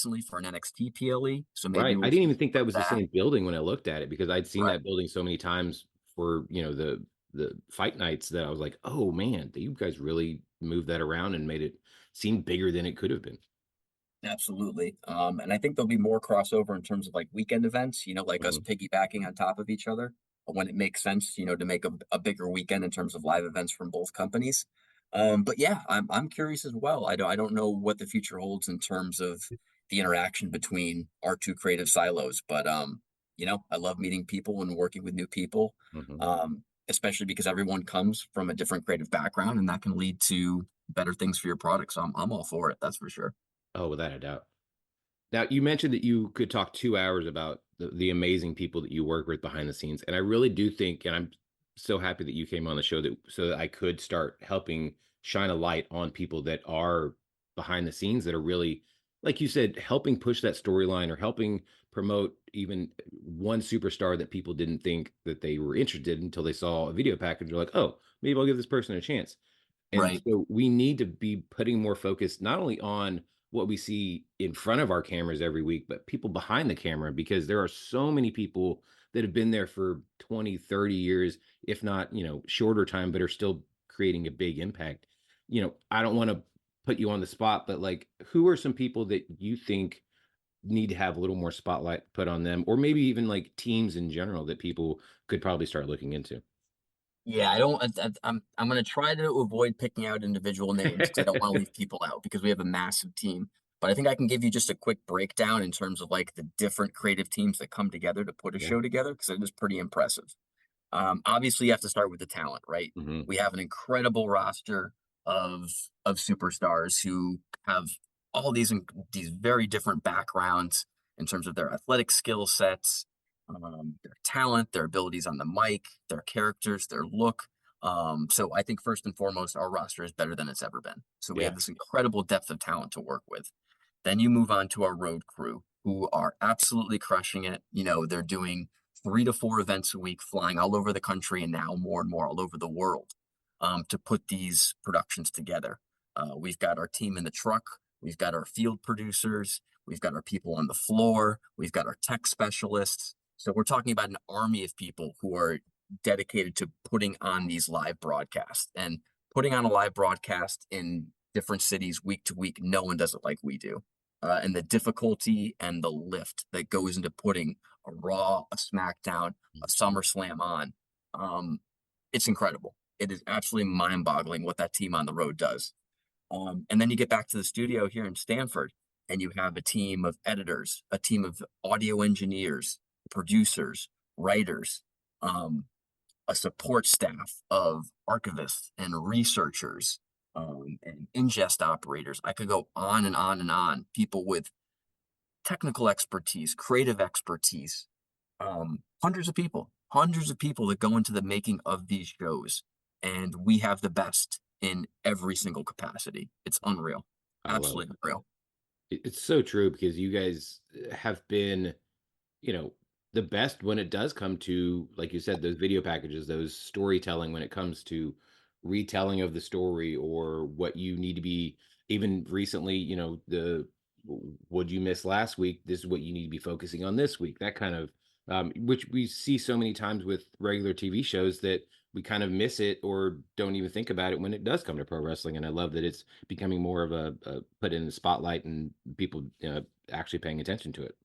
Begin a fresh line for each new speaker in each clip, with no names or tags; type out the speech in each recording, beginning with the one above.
recently for an NXT PLE. So maybe
Right. I
we'll
didn't
see
even think that
some of
was the
that.
same building when I looked at it because I'd seen
Right.
that building so many times for, the fight nights that I was like, "Oh, man, you guys really moved that around and made it seem bigger than it could have been."
Absolutely. And I think there'll be more crossover in terms of like weekend events, like us
Mhm.
piggybacking on top of each other when it makes sense, to make a bigger weekend in terms of live events from both companies. But yeah, I'm curious as well. I don't know what the future holds in terms of the interaction between our two creative silos, but I love meeting people and working with new people.
Mhm.
Especially because everyone comes from a different creative background and that can lead to better things for your product. So I'm all for it, that's for sure.
Oh, without a doubt. Now, you mentioned that you could talk 2 hours about the amazing people that you work with behind the scenes, and I really do think and I'm so happy that you came on the show that so that I could start helping shine a light on people that are behind the scenes that are really, like you said, helping push that storyline or helping promote even one superstar that people didn't think that they were interested in until they saw a video package. They're like, "Oh, maybe I'll give this person a chance." And
Right.
so we need to be putting more focus not only on what we see in front of our cameras every week, but people behind the camera, because there are so many people that have been there for 20, 30 years, if not, shorter time, but are still creating a big impact. I don't want to put you on the spot, but like, who are some people that you think need to have a little more spotlight put on them, or maybe even like teams in general that people could probably start looking into?
Yeah, I don't. I'm going to try to avoid picking out individual names because I don't want to leave people out because we have a massive team. But I think I can give you just a quick breakdown in terms of like the different creative teams that come together to put a
Yeah.
show together because it is pretty impressive. Obviously, you have to start with the talent, right?
Hmm.
We have an incredible roster of of superstars who have all these very different backgrounds in terms of their athletic skill sets, their talent, their abilities on the mic, their characters, their look. So I think first and foremost, our roster is better than it's ever been. So we have
Yeah.
this incredible depth of talent to work with. Then you move on to our road crew, who are absolutely crushing it. They're doing 3 to 4 events a week, flying all over the country and now more and more all over the world to put these productions together. We've got our team in the truck, we've got our field producers, we've got our people on the floor, we've got our tech specialists. So we're talking about an army of people who are dedicated to putting on these live broadcasts and putting on a live broadcast in different cities week to week. No one does it like we do. And the difficulty and the lift that goes into putting a Raw, a SmackDown, a SummerSlam on. Um, it's incredible. It is absolutely mind-boggling what that team on the road does. And then you get back to the studio here in Stanford, and you have a team of editors, a team of audio engineers, producers, writers, um, a support staff of archivists and researchers and ingest operators. I could go on and on and on. People with technical expertise, creative expertise, hundreds of people that go into the making of these shows. And we have the best in every single capacity. It's unreal.
I love it.
Absolutely unreal.
It's so true because you guys have been, you know, the best when it does come to, like you said, those video packages, those storytelling when it comes to retelling of the story or what you need to be, even recently, the what you missed last week, this is what you need to be focusing on this week. That kind of which we see so many times with regular TV shows that we kind of miss it or don't even think about it when it does come to pro wrestling. And I love that it's becoming more of a put in the spotlight and people actually paying attention to it.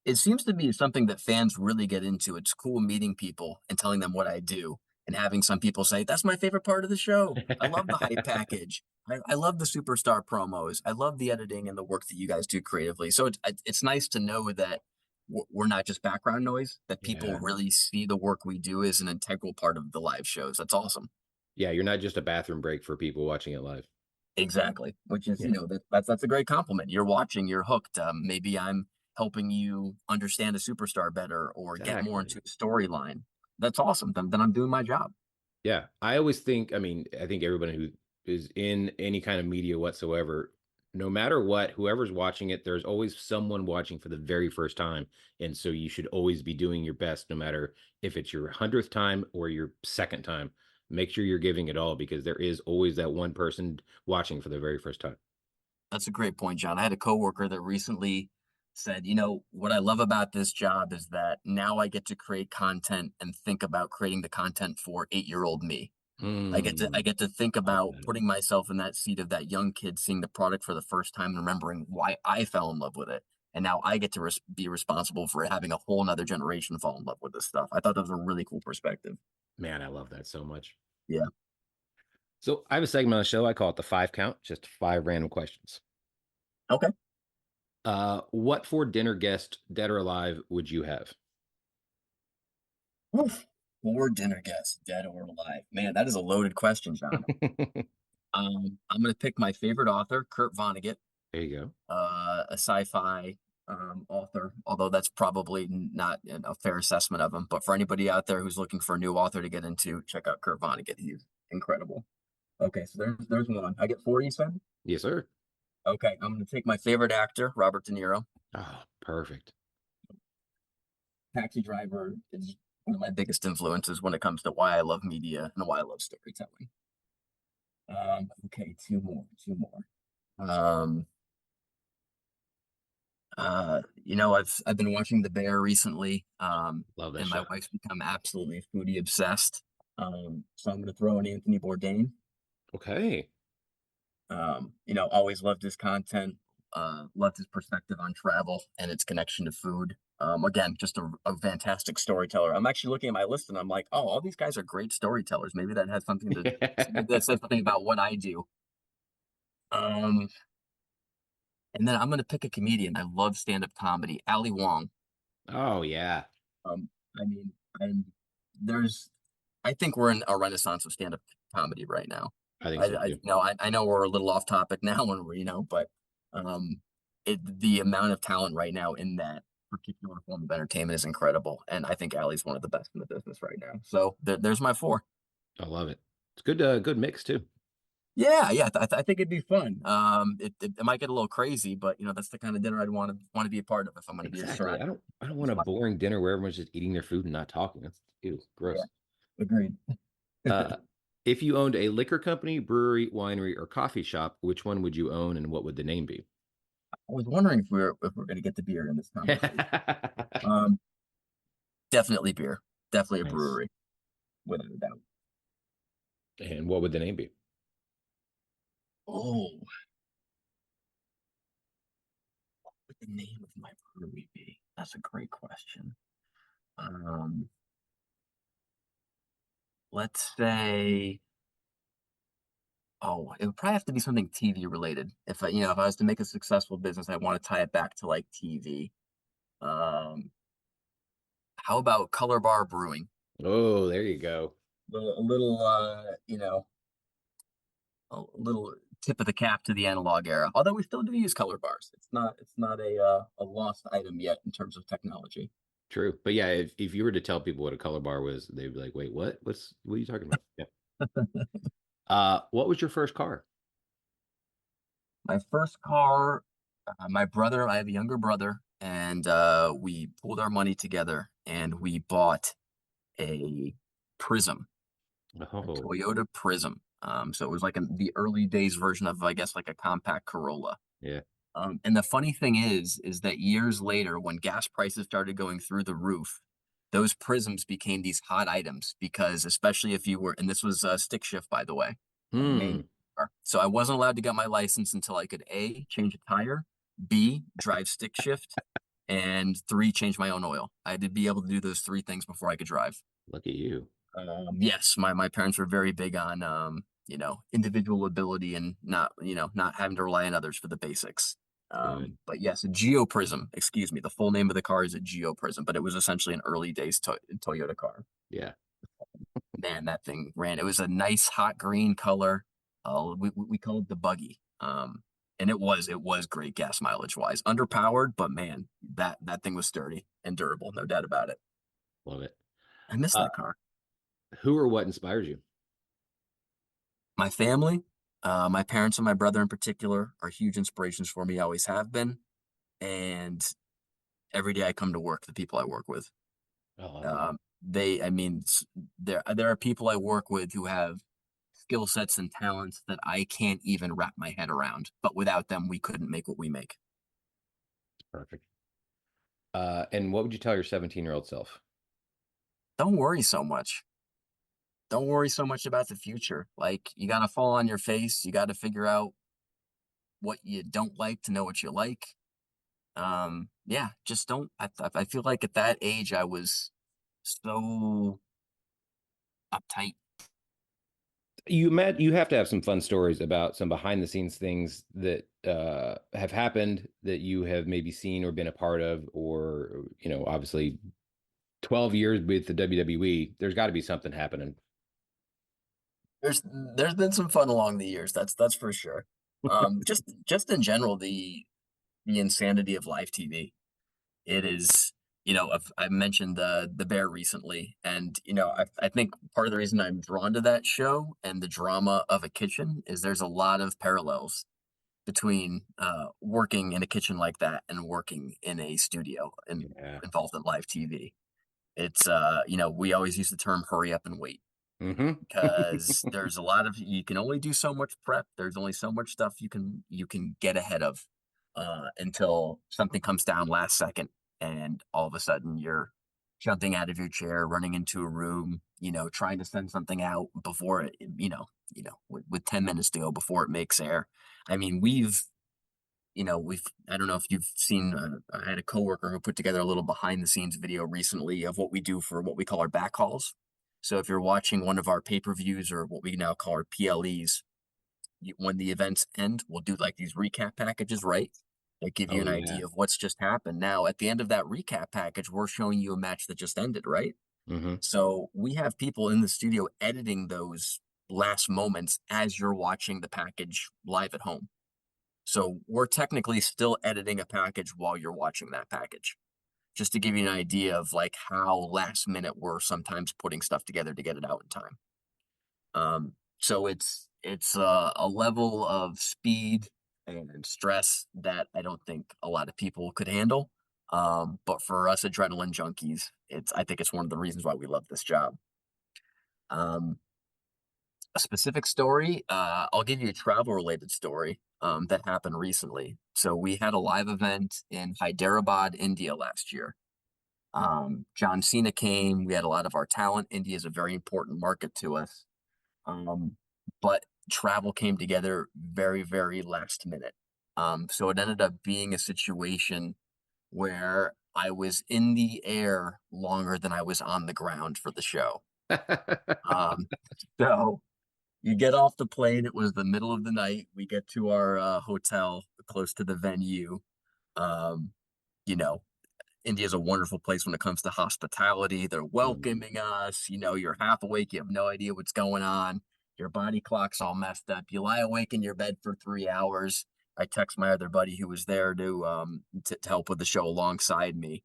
It seems to be something that fans really get into. It's cool meeting people and telling them what I do and having some people say, "That's my favorite part of the show. I love the hype package. I love the superstar promos. I love the editing and the work that you guys do creatively." So it's nice to know that we're not just background noise, that people
Yeah.
really see the work we do as an integral part of the live shows. That's awesome.
Yeah, you're not just a bathroom break for people watching it live.
Exactly, which is,
Yeah,
that's a great compliment. You're watching, you're hooked. Maybe I'm helping you understand a superstar better or get more into
exactly.
a storyline. That's awesome. Then I'm doing my job.
Yeah, I always think, I mean, I think everybody who is in any kind of media whatsoever, no matter what, whoever's watching it, there's always someone watching for the very first time. And so you should always be doing your best, no matter if it's your 100th time or your second time. Make sure you're giving it all because there is always that one person watching for the very first time.
That's a great point, John. I had a coworker that recently said, you know, what I love about this job is that now I get to create content and think about creating the content for 8-year-old me. I
Mm,
get to think
love
about
that.
putting myself in that seat of that young kid seeing the product for the first time and remembering why I fell in love with it. And now I get to be responsible for having a whole nother generation fall in love with this stuff. I thought that was a really cool perspective.
Man, I love that so much.
Yeah.
So I have a segment on the show. I call it the 5 count, just 5 random questions.
Okay.
What for dinner guest, dead or alive, would you have?
Oof. Four dinner guests, dead or alive. Man, that is a loaded question, John.
There
I'm gonna pick my favorite author, Kurt Vonnegut,
you go.
a sci-fi author. Although that's probably not a fair assessment of him. But for anybody out there who's looking for a new author to get into, check out Kurt Vonnegut. He's incredible. Okay, so there's one. I get four, you said?
Yes, sir.
Okay, I'm gonna take my favorite actor, Robert De Niro.
Oh, perfect.
Taxi Driver is one of my biggest influences when it comes to why I love media and why I love storytelling. Okay, two more. Um, you know, I've been watching The Bear recently,
Love that
and my
show.
wife's become absolutely foodie obsessed. So I'm gonna throw in Anthony Bourdain.
Okay.
You know, always loved his content, loved his perspective on travel and its connection to food. Again, just a fantastic storyteller. I'm actually looking at my list and I'm like, oh, all these guys are great storytellers. Maybe that has something to maybe that says something about what I do. Um, and then I'm gonna pick a comedian. I love stand-up comedy. Ali Wong.
Oh, yeah.
Um, I mean, I'm there's I think we're in a renaissance of stand-up comedy right now.
I think so too.
I know we're a little off topic now when we're, but um the amount of talent right now in that particular form of entertainment is incredible. And I think Ali's one of the best in the business right now. So there's my four.
I love it. It's good, good mix too.
Yeah, yeah, I think it'd be fun. It might get a little crazy, but that's the kind of dinner I'd want to be a part of if I'm going to be a
Exactly.
chef.
I don't want a boring dinner where everyone's just eating their food and not talking. That's ew,
Yeah,
gross.
agreed.
Uh, if you owned a liquor company, brewery, winery, or coffee shop, which one would you own and what would the name be?
I was wondering if we're going to get the beer in this conversation. Um, Definitely beer. Definitely a
Nice.
brewery, without a doubt.
And what would the name be?
Oh, what would the name of my brewery be? That's a great question. Um, let's say, it would probably have to be something TV related. If I was to make a successful business, I want to tie it back to like TV. Um, how about Color Bar Brewing?
Oh, there you go.
A little, a little tip of the cap to the analog era. Although we still do use color bars. It's not a lost item yet in terms of technology.
True. But yeah, if you were to tell people what a color bar was, they'd be like, wait, what? What are you talking about? Yeah. What was your first car?
My first car, my brother, I have a younger brother, and we pulled our money together and we bought a Prism, a
Oh,
Toyota Prism. So it was like the early days version of, I guess, like a compact Corolla.
yeah.
And the funny thing is that years later, when gas prices started going through the roof, those prisms became these hot items because, especially if you were, and this was stick shift, by the way, main
Hmm.
car. So I wasn't allowed to get my license until I could change a tire, B, drive stick shift, and three, change my own oil. I had to be able to do those three things before I could drive.
Look at you.
Yes, my parents were very big on individual ability and not having to rely on others for the basics.
Good.
But yes, a Geoprism. Excuse me. The full name of the car is a Geoprism, but it was essentially an early days Toyota car.
Yeah.
Man, that thing ran. It was a nice hot green color. We called it the buggy. And it was great gas mileage wise. Underpowered, but man, that thing was sturdy and durable, no doubt about it.
Love it.
I miss
Uh,
that car.
who or what inspires you?
My family, my parents and my brother in particular are huge inspirations for me, always have been. And every day I come to work, the people I work with,
I love that.
I mean, there are people I work with who have skill sets and talents that I can't even wrap my head around. But without them, we couldn't make what we make.
Perfect. And what would you tell your 17-year-old self?
Don't worry so much. Don't worry so much about the future. Like, you got to fall on your face. You got to figure out what you don't like to know what you like. Yeah, just don't. I feel like at that age, I was so uptight.
You have to have some fun stories about some behind the scenes things that have happened that you have maybe seen or been a part of, or obviously 12 years with the WWE. There's got to be something happening.
There's been some fun along the years. That's for sure. Just in general, the insanity of live TV. It is, I mentioned the Bear recently, and I think part of the reason I'm drawn to that show and the drama of a kitchen is there's a lot of parallels between working in a kitchen like that and working in a studio and
Yeah.
involved in live TV. It's we always use the term "hurry up and wait"
Hmm.
because there's a lot of you can only do so much prep. There's only so much stuff you can get ahead of until something comes down last second, and all of a sudden you're jumping out of your chair, running into a room, trying to send something out before it, with 10 minutes to go before it makes air. I mean, we've I don't know if you've seen. I had a coworker who put together a little behind the scenes video recently of what we do for what we call our back calls. So if you're watching one of our pay-per-views or what we now call our PLEs, when the events end, we'll do like these recap packages, right? That give you
Oh
an
yeah.
idea of what's just happened. Now, at the end of that recap package, we're showing you a match that just ended, right?
Hmm.
So we have people in the studio editing those last moments as you're watching the package live at home. So we're technically still editing a package while you're watching that package, just to give you an idea of like how last minute we're sometimes putting stuff together to get it out in time. So it's a level of speed and stress that I don't think a lot of people could handle. But for us adrenaline junkies, I think it's one of the reasons why we love this job. Um, a specific story, I'll give you a travel related story that happened recently. So we had a live event in Hyderabad, India last year. John Cena came. We had a lot of our talent. India is a very important market to us. Um, but travel came together very, very last minute. So it ended up being a situation where I was in the air longer than I was on the ground for the show. Um, so you get off the plane. It was the middle of the night. We get to our hotel close to the venue. Um, you know, India is a wonderful place when it comes to hospitality. They're
Mhm.
welcoming us. You're half awake. You have no idea what's going on. Your body clock's all messed up. You lie awake in your bed for 3 hours. I text my other buddy who was there to help with the show alongside me.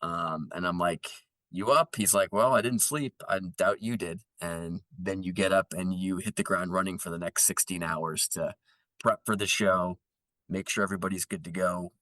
And I'm like, "You up?" He's like, "Well, I didn't sleep. I doubt you did." And then you get up and you hit the ground running for the next 16 hours to prep for the show, make sure everybody's good to go,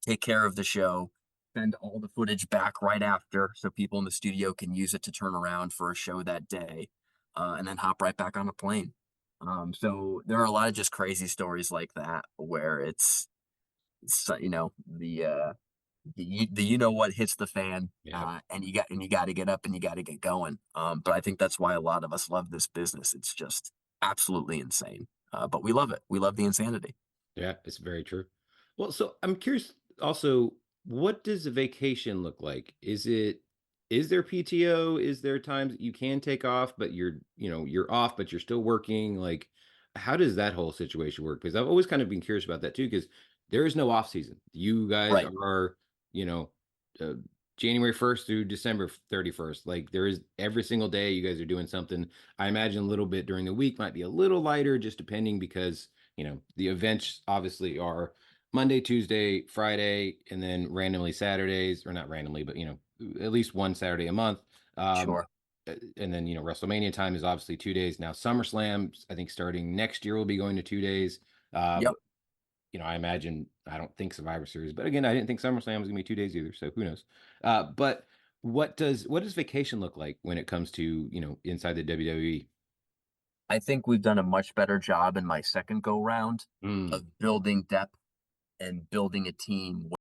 take care of the show, send all the footage back right after so people in the studio can use it to turn around for a show that day, and then hop right back on a plane. So there are a lot of just crazy stories like that where it's the you know what hits the fan,
Yeah.
and you got to get up and you got to get going. But I think that's why a lot of us love this business. It's just absolutely insane, but we love it. We love the insanity.
Yeah, it's very true. Well, so I'm curious also, what does a vacation look like? Is there PTO? Is there times that you can take off, but you're off, but you're still working? Like, how does that whole situation work? Because I've always kind of been curious about that too, because there is no off season. You guys
Right.
are, you know, uh, January 1st through December 31st. Like there is every single day you guys are doing something. I imagine a little bit during the week might be a little lighter, just depending because the events obviously are Monday, Tuesday, Friday, and then randomly Saturdays, or not randomly, but at least one Saturday a month. Um,
Sure.
and then WrestleMania time is obviously 2 days. Now SummerSlam, I think starting next year will be going to 2 days.
Yep.
But I imagine I don't think Survivor Series, but again, I didn't think SummerSlam was gonna be 2 days either, so who knows? But what does vacation look like when it comes to inside the WWE?
I think we've done a much better job in my second go round
Mm.
of building depth and building a team